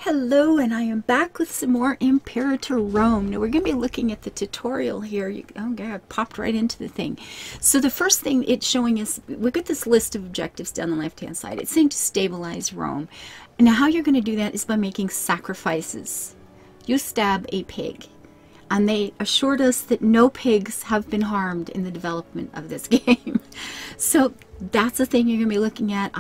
Hello, and I am back with some more Imperator Rome. Now we're going to be looking at the tutorial here. Oh God, popped right into the thing. So the first thing it's showing us, we've got this list of objectives down the left-hand side. It's saying to stabilize Rome. Now how you're going to do that is by making sacrifices. You stab a pig. And they assured us that no pigs have been harmed in the development of this game. So that's the thing you're going to be looking at.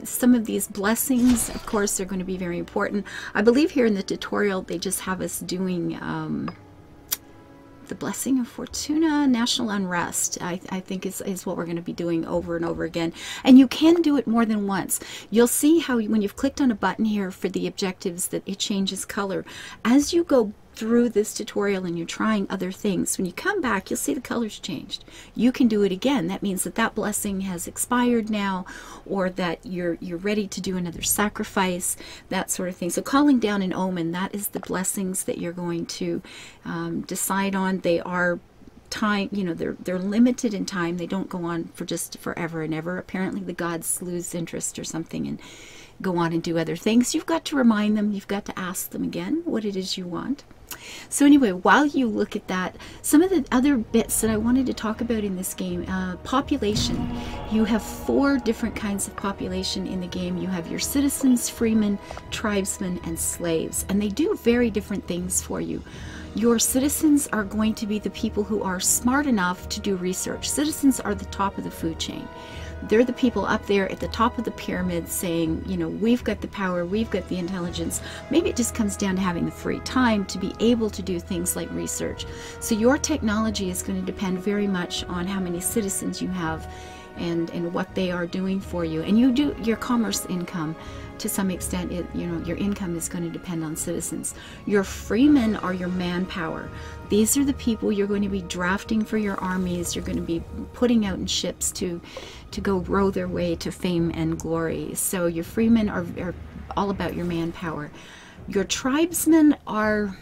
Some of these blessings, of course, are going to be very important. I believe here in the tutorial they just have us doing the Blessing of Fortuna, National Unrest, I think is what we're going to be doing over and over again. And you can do it more than once. You'll see how when you've clicked on a button here for the objectives that it changes color. As you go through this tutorial and you're trying other things, when you come back you'll see the colors changed. You can do it again. That means that that blessing has expired now, or that you're ready to do another sacrifice, that sort of thing. So calling down an omen, that is the blessings that you're going to decide on. They are time, you know, they're limited in time. They don't go on for just forever and ever. Apparently the gods lose interest or something and go on and do other things. You've got to remind them, you've got to ask them again what it is you want. So anyway, while you look at that, some of the other bits that I wanted to talk about in this game, population. You have 4 different kinds of population in the game. You have your citizens, freemen, tribesmen, and slaves, and they do very different things for you. Your citizens are going to be the people who are smart enough to do research. Citizens are the top of the food chain. They're the people up there at the top of the pyramid saying, you know, we've got the power, we've got the intelligence. Maybe it just comes down to having the free time to be able to do things like research. So your technology is going to depend very much on how many citizens you have and what they are doing for you. And you do your commerce income to some extent, you know, your income is going to depend on citizens. Your freemen are your manpower. These are the people you're going to be drafting for your armies. You're going to be putting out in ships to go row their way to fame and glory. So your freemen are all about your manpower. Your tribesmen are,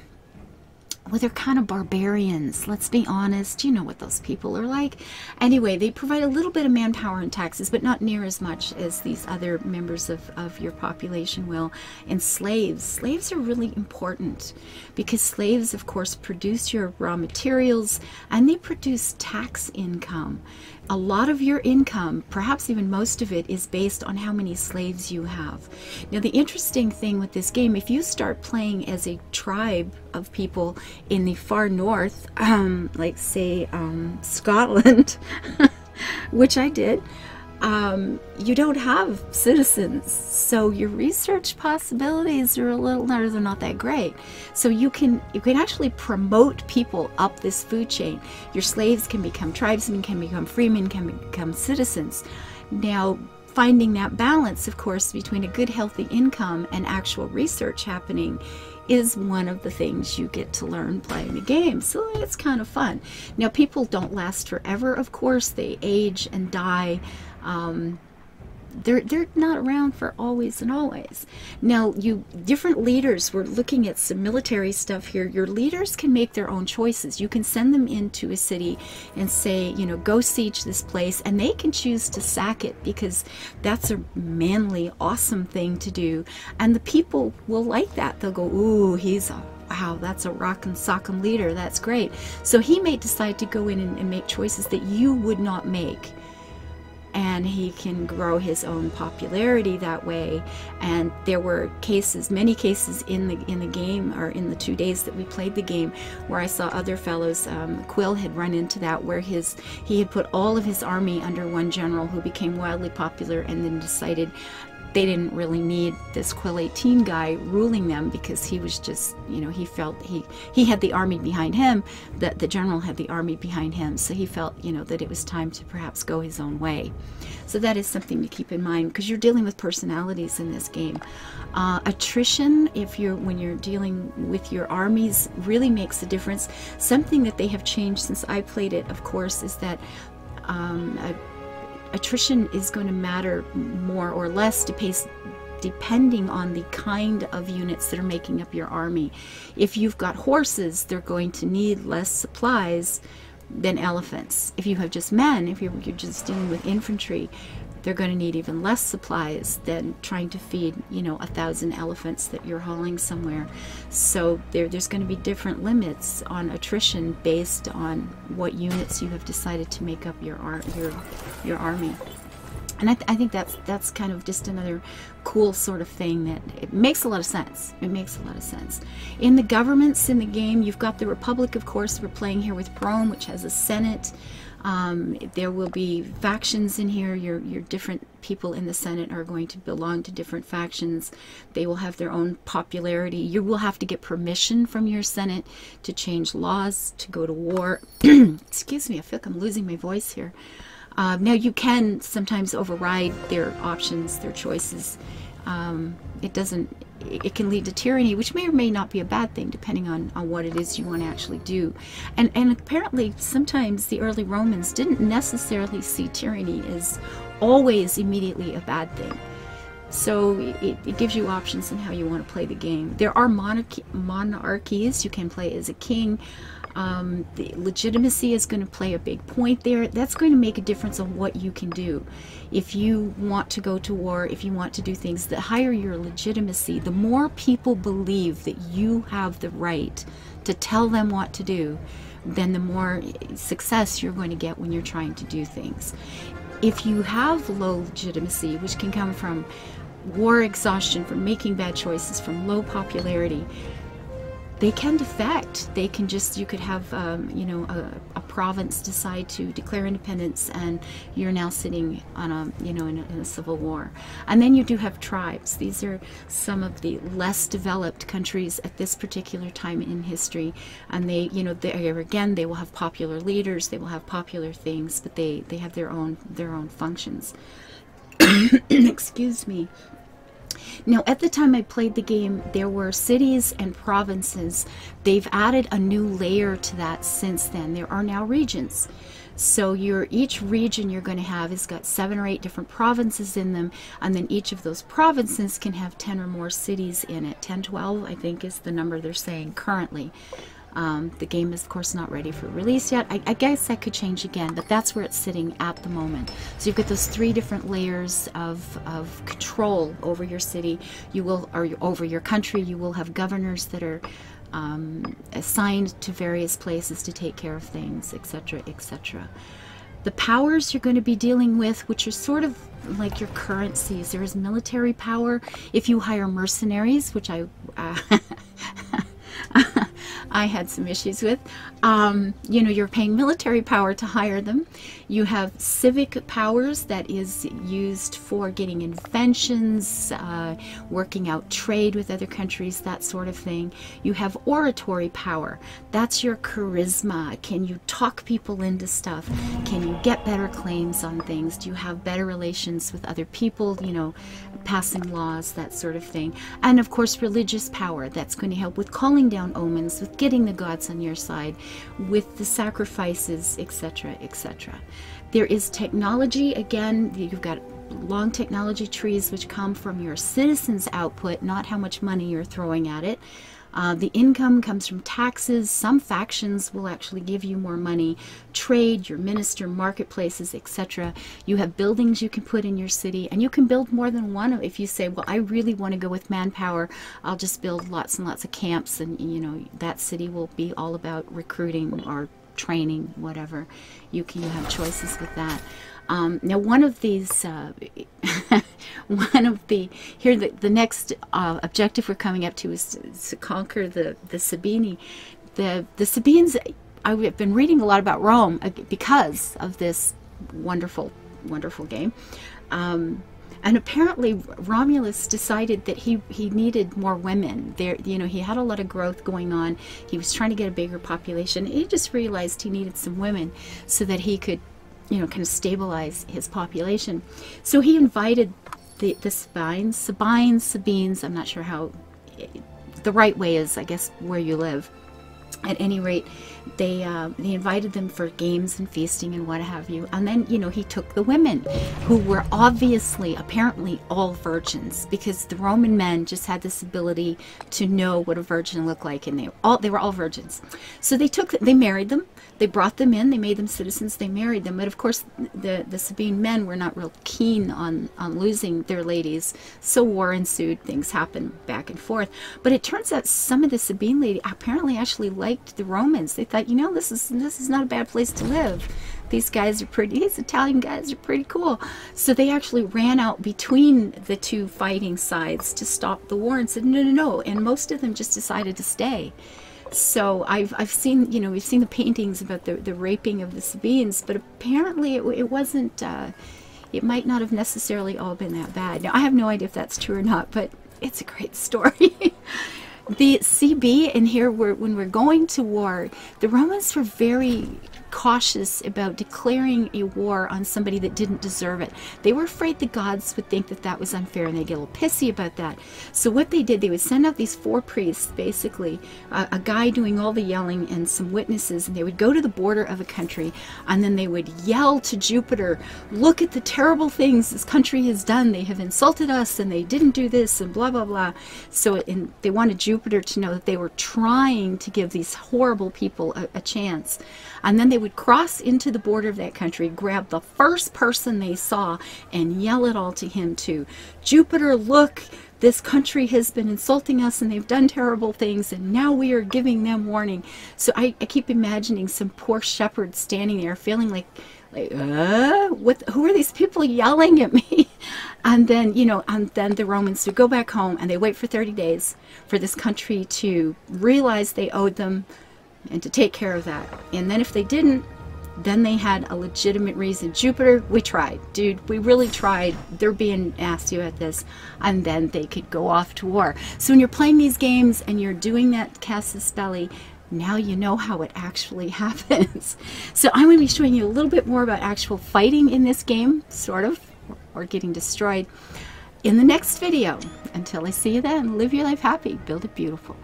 well, they're kind of barbarians. Let's be honest. You know what those people are like. Anyway, they provide a little bit of manpower and taxes, but not near as much as these other members of your population will. And slaves. Slaves are really important because slaves, of course, produce your raw materials and they produce tax income. A lot of your income, perhaps even most of it, is based on how many slaves you have. Now, the interesting thing with this game, if you start playing as a tribe of people in the far north, like say Scotland, which I did, you don't have citizens, so your research possibilities are they're not that great. So you can actually promote people up this food chain. Your slaves can become tribesmen, can become freemen, can become citizens. Now, finding that balance, of course, between a good healthy income and actual research happening is one of the things you get to learn playing the game. So it's kind of fun. Now, people don't last forever, of course. They age and die. They're not around for always and always. Now, different leaders, we're looking at some military stuff here. Your leaders can make their own choices. You can send them into a city and say, you know, go siege this place, and they can choose to sack it because that's a manly, awesome thing to do. And the people will like that. They'll go, ooh, wow, that's a rockin' sock'em leader. That's great. So he may decide to go in and make choices that you would not make. And he can grow his own popularity that way. And there were cases, many cases in the game, or in the 2 days that we played the game, where I saw other fellows. Quill had run into that, where he had put all of his army under one general who became wildly popular, and then decided they didn't really need this Quill 18 guy ruling them, because he was just, you know, he felt he had the army behind him, that the general had the army behind him, so he felt, you know, that it was time to perhaps go his own way. So that is something to keep in mind, because you're dealing with personalities in this game. Attrition, when you're dealing with your armies, really makes a difference. Something that they have changed since I played it, of course, is that attrition is going to matter more or less depending on the kind of units that are making up your army. If you've got horses, they're going to need less supplies than elephants. If you have just men, if you're just dealing with infantry, they're going to need even less supplies than trying to feed, you know, 1,000 elephants that you're hauling somewhere. So there's going to be different limits on attrition based on what units you have decided to make up your army. And I think that's kind of just another cool sort of thing that it makes a lot of sense. It makes a lot of sense. In the governments in the game, you've got the Republic, of course. We're playing here with Rome, which has a Senate. There will be factions in here. Your different people in the Senate are going to belong to different factions. They will have their own popularity. You will have to get permission from your Senate to change laws, to go to war. Excuse me, I feel like I'm losing my voice here. Now you can sometimes override their options, their choices. It can lead to tyranny, which may or may not be a bad thing, depending on what it is you want to actually do. And apparently sometimes the early Romans didn't necessarily see tyranny as always immediately a bad thing. So it gives you options in how you want to play the game. There are monarchies. You can play as a king. The legitimacy is going to play a big point there. That's going to make a difference on what you can do. If you want to go to war, if you want to do things, the higher your legitimacy, the more people believe that you have the right to tell them what to do, then the more success you're going to get when you're trying to do things. If you have low legitimacy, which can come from war exhaustion, from making bad choices, from low popularity, they can defect. They can just, you could have, you know, a province decide to declare independence, and you're now sitting on a, you know, in a civil war. And then you do have tribes. These are some of the less developed countries at this particular time in history, and they, you know, again, they will have popular leaders, they will have popular things, but they have their own functions. Excuse me. Now, at the time I played the game, there were cities and provinces. They've added a new layer to that since then. There are now regions. So each region you're going to have has got 7 or 8 different provinces in them, and then each of those provinces can have 10 or more cities in it. 10, 12, I think, is the number they're saying currently. The game is, of course, not ready for release yet. I guess that could change again, but that's where it's sitting at the moment. So you've got those 3 different layers of control over your city. Or over your country. You will have governors that are assigned to various places to take care of things, etc., etc. The powers you're going to be dealing with, which are sort of like your currencies. There is military power. If you hire mercenaries, which I had some issues with. You know, you're paying military power to hire them. You have civic powers that is used for getting inventions, working out trade with other countries, that sort of thing. You have oratory power. That's your charisma. Can you talk people into stuff? Can you get better claims on things? Do you have better relations with other people, you know, passing laws, that sort of thing? And of course, religious power. That's going to help with calling down omens, with getting the gods on your side, with the sacrifices, etc., etc. There is technology. Again, you've got long technology trees which come from your citizens' output, not how much money you're throwing at it. The income comes from taxes. Some factions will actually give you more money. Trade, your minister, marketplaces, etc. You have buildings you can put in your city, and you can build more than one. If you say, well, I really want to go with manpower, I'll just build lots and lots of camps, and you know, that city will be all about recruiting or training, whatever. You have choices with that. Now, one of these, the next objective we're coming up to is to conquer the Sabini. The Sabines, I've been reading a lot about Rome because of this wonderful, wonderful game. And apparently Romulus decided that he needed more women. There, you know, he had a lot of growth going on. He was trying to get a bigger population. He just realized he needed some women so that he could, you know, kind of stabilize his population. So he invited the Sabines, I'm not sure how the right way is, I guess, where you live. At any rate, They invited them for games and feasting and what have you. And then, you know, he took the women who were obviously, apparently, all virgins, because the Roman men just had this ability to know what a virgin looked like, and they were all virgins. So they married them. They brought them in, they made them citizens, they married them. But of course, the Sabine men were not real keen on losing their ladies, so war ensued, things happened back and forth. But it turns out some of the Sabine ladies apparently actually liked the Romans. They thought, you know, this is not a bad place to live. These guys are pretty, these Italian guys are pretty cool. So they actually ran out between the two fighting sides to stop the war and said, no, no, no. And most of them just decided to stay. So I've seen, you know, we've seen the paintings about the raping of the Sabines, but apparently it wasn't, it might not have necessarily all been that bad. Now, I have no idea if that's true or not, but it's a great story. The CB in here, when we're going to war, the Romans were very cautious about declaring a war on somebody that didn't deserve it. They were afraid the gods would think that that was unfair, and they'd get a little pissy about that. So what they did, they would send out these 4 priests, basically, a guy doing all the yelling and some witnesses, and they would go to the border of a country, and then they would yell to Jupiter, look at the terrible things this country has done. They have insulted us, and they didn't do this, and blah, blah, blah. So they wanted Jupiter to know that they were trying to give these horrible people a chance. And then they would cross into the border of that country, grab the first person they saw, and yell it all to him too. Jupiter, look, this country has been insulting us, and they've done terrible things, and now we are giving them warning. So I keep imagining some poor shepherd standing there feeling like who are these people yelling at me? And then, you know, and then the Romans would go back home, and they wait for 30 days for this country to realize they owed them and to take care of that. And then if they didn't, then they had a legitimate reason. Jupiter, we tried. Dude, we really tried. They're being nasty about this. And then they could go off to war. So when you're playing these games and you're doing that casus belli, now you know how it actually happens. So I'm going to be showing you a little bit more about actual fighting in this game, sort of, or getting destroyed, in the next video. Until I see you then, live your life happy, build it beautiful.